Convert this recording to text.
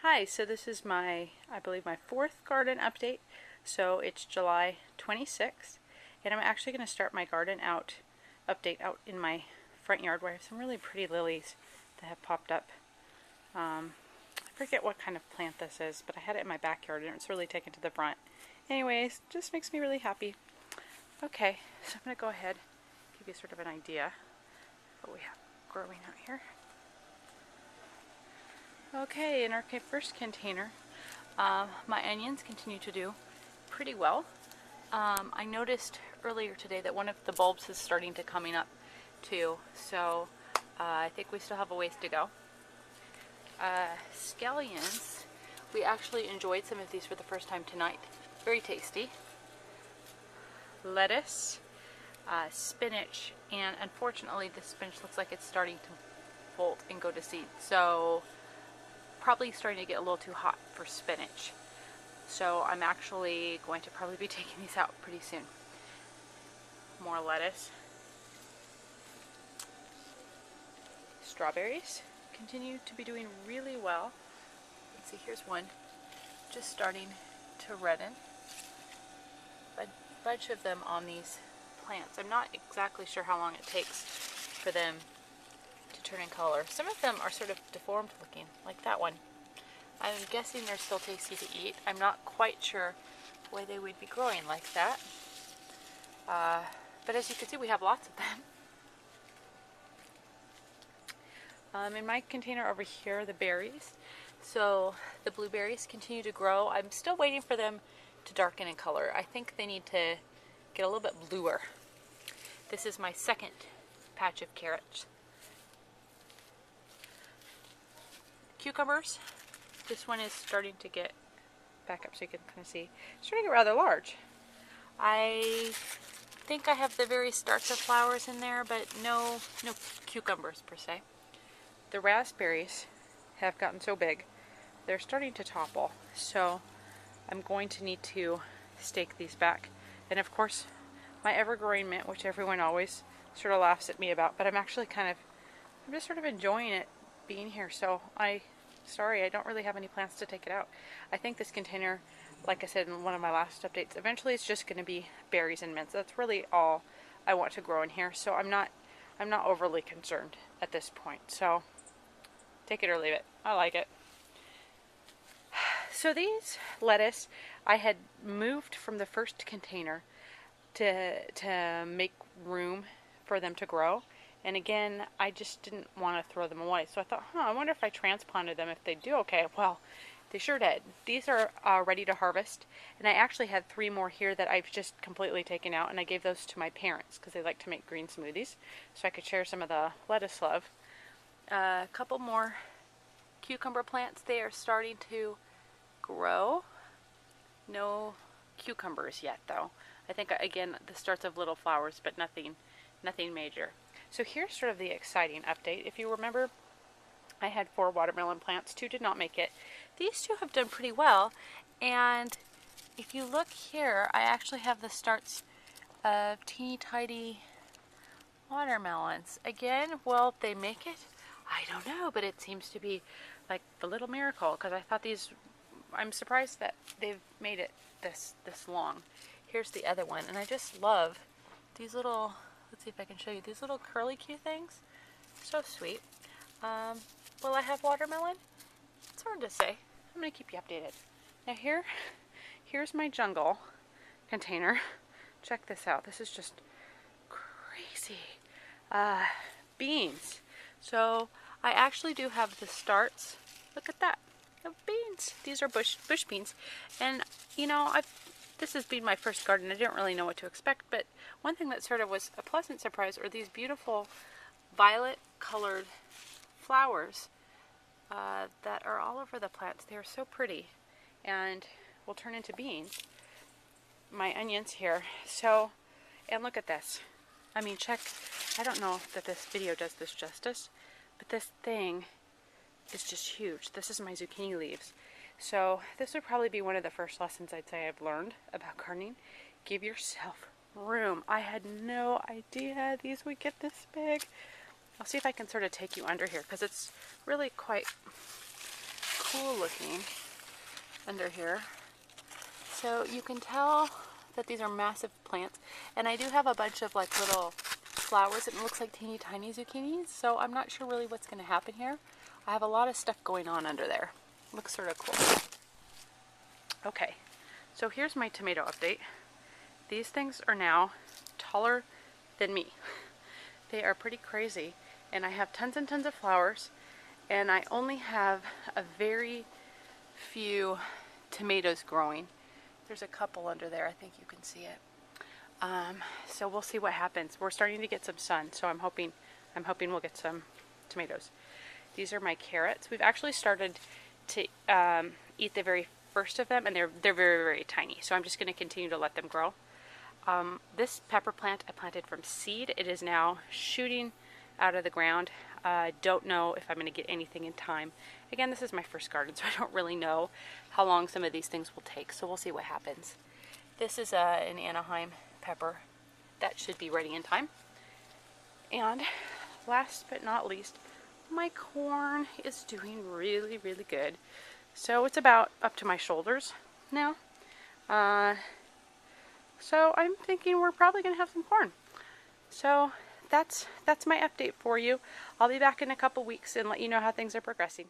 Hi, so this is I believe my fourth garden update. So it's July 26th, and I'm actually going to start my garden update out in my front yard where I have some really pretty lilies that have popped up. I forget what kind of plant this is, but I had it in my backyard and it's really taken to the front. Anyways, just makes me really happy. Okay, so I'm going to go ahead and give you sort of an idea of what we have growing out here. Okay, in our first container, my onions continue to do pretty well. I noticed earlier today that one of the bulbs is starting to coming up too, so I think we still have a ways to go. Scallions, we actually enjoyed some of these for the first time tonight. Very tasty. Lettuce, spinach, and unfortunately the spinach looks like it's starting to bolt and go to seed. So probably starting to get a little too hot for spinach. So I'm actually going to probably be taking these out pretty soon. More lettuce. Strawberries continue to be doing really well. Let's see, here's one just starting to redden. A bunch of them on these plants. I'm not exactly sure how long it takes for them to turn in color. Some of them are sort of deformed looking, like that one. I'm guessing they're still tasty to eat. I'm not quite sure why they would be growing like that. But as you can see, we have lots of them. In my container over here, the berries. So the blueberries continue to grow. I'm still waiting for them to darken in color. I think they need to get a little bit bluer. This is my second patch of carrots. Cucumbers. This one is starting to get back up so you can kind of see. It's starting to get rather large. I think I have the very starts of flowers in there, but no cucumbers per se. The raspberries have gotten so big, they're starting to topple. So I'm going to need to stake these back. And of course, my ever-growing mint, which everyone always sort of laughs at me about, but I'm actually I'm just sort of enjoying it being here. So sorry, I don't really have any plans to take it out. I think this container, like I said in one of my last updates, eventually it's just going to be berries and mints. That's really all I want to grow in here. So I'm not overly concerned at this point. So take it or leave it. I like it. So these lettuce, I had moved from the first container to make room for them to grow. And again, I just didn't want to throw them away. So I thought, I wonder if I transplanted them, if they'd do okay. Well, they sure did. These are ready to harvest. And I actually had 3 more here that I've just completely taken out. And I gave those to my parents because they like to make green smoothies. So I could share some of the lettuce love. A couple more cucumber plants. They are starting to grow. No cucumbers yet, though. I think, again, the starts of little flowers, but nothing major. So here's sort of the exciting update. If you remember, I had 4 watermelon plants. 2 did not make it. These 2 have done pretty well. And if you look here, I actually have the starts of teeny tiny watermelons. Again, will they make it? I don't know, but it seems to be like the little miracle, because I thought I'm surprised that they've made it this long. Here's the other one, and I just love these little, let's see if I can show you, these little curly Q things. So sweet. Will I have watermelon? It's hard to say. I'm going to keep you updated. Now here's my jungle container. Check this out. This is just crazy. Beans. So I actually do have the starts. Look at that. Of beans. These are bush beans. And this has been my first garden. I didn't really know what to expect, but one thing that sort of was a pleasant surprise are these beautiful violet colored flowers that are all over the plants. They are so pretty and will turn into beans. My onions here. So, and look at this. I mean, check. I don't know that this video does this justice, but this thing is just huge. This is my zucchini leaves. So this would probably be one of the first lessons I'd say I've learned about gardening. Give yourself room. I had no idea these would get this big. I'll see if I can sort of take you under here, because it's really quite cool looking under here. So you can tell that these are massive plants, and I do have a bunch of like little flowers and it looks like teeny tiny zucchinis, so I'm not sure really what's going to happen here. I have a lot of stuff going on under there. Looks sort of cool. Okay, so here's my tomato update. These things are now taller than me. They are pretty crazy, and I have tons and tons of flowers, and I only have a very few tomatoes growing. There's a couple under there, I think you can see it. So we'll see what happens. We're starting to get some sun, so I'm hoping we'll get some tomatoes. These are my carrots. We've actually started to eat the very first of them, and they're very, very tiny. So I'm just going to continue to let them grow. This pepper plant I planted from seed. It is now shooting out of the ground. I don't know if I'm going to get anything in time. Again, this is my first garden, so I don't really know how long some of these things will take. So we'll see what happens. This is an Anaheim pepper. That should be ready in time. And last but not least, my corn is doing really, really good. So it's about up to my shoulders now. So I'm thinking we're probably going to have some corn. So that's my update for you. I'll be back in a couple weeks and let you know how things are progressing.